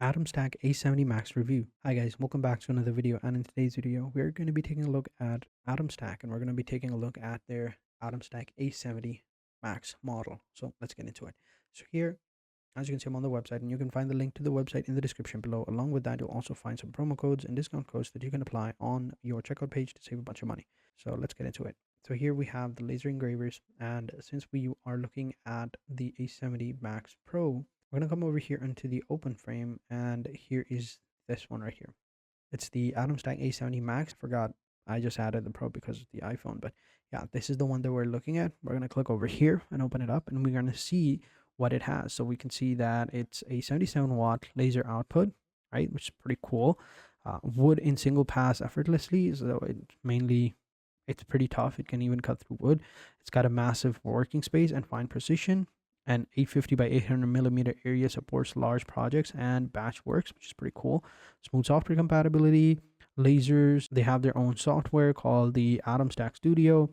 AtomStack A70 Max review. Hi guys, welcome back to another video, and in today's video we're going to be taking a look at AtomStack, and we're going to be taking a look at their AtomStack A70 Max model. So let's get into it. So here, as you can see, I'm on the website, and you can find the link to the website in the description below. Along with that, you'll also find some promo codes and discount codes that you can apply on your checkout page to save a bunch of money. So let's get into it. So here we have the laser engravers, and since we are looking at the A70 Max Pro, we're going to come over here into the open frame, and here is this one right here. It's the AtomStack A70 Max. I forgot I just added the Pro because of the iPhone, but yeah, this is the one that we're looking at. We're going to click over here and open it up, and we're going to see what it has. So we can see that it's a 77-watt laser output, right, which is pretty cool. Wood in single pass effortlessly, so it's pretty tough. It can even cut through wood. It's got a massive working space and fine precision, and 850 by 800 millimeter area supports large projects and batch works, which is pretty cool. Smooth software compatibility, lasers. They have their own software called the AtomStack Studio.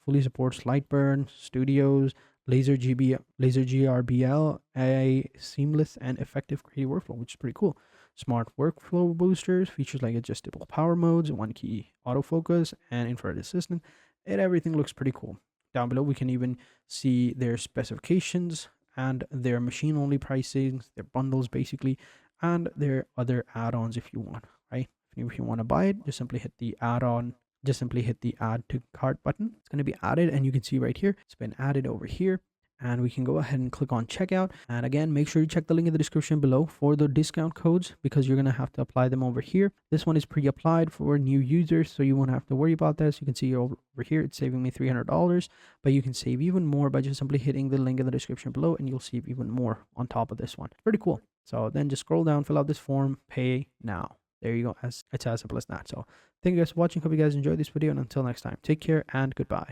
Fully supports Lightburn Studios, Laser GRBL, a seamless and effective creative workflow, which is pretty cool. Smart workflow boosters, features like adjustable power modes, one key autofocus, and infrared assistant. And everything looks pretty cool. Down below, we can even see their specifications and their machine only pricings, their bundles basically, and their other add-ons if you want, right? If you want to buy it, just simply hit the add-on, just simply hit the add to cart button. It's going to be added, and you can see right here, it's been added over here. And we can go ahead and click on checkout. And again, make sure you check the link in the description below for the discount codes, because you're going to have to apply them over here. This one is pre-applied for new users, so you won't have to worry about this. You can see over here, it's saving me $300, but you can save even more by just simply hitting the link in the description below, and you'll save even more on top of this one. Pretty cool. So then just scroll down, fill out this form, pay now. There you go. It's as simple as that. So thank you guys for watching. Hope you guys enjoyed this video, and until next time, take care and goodbye.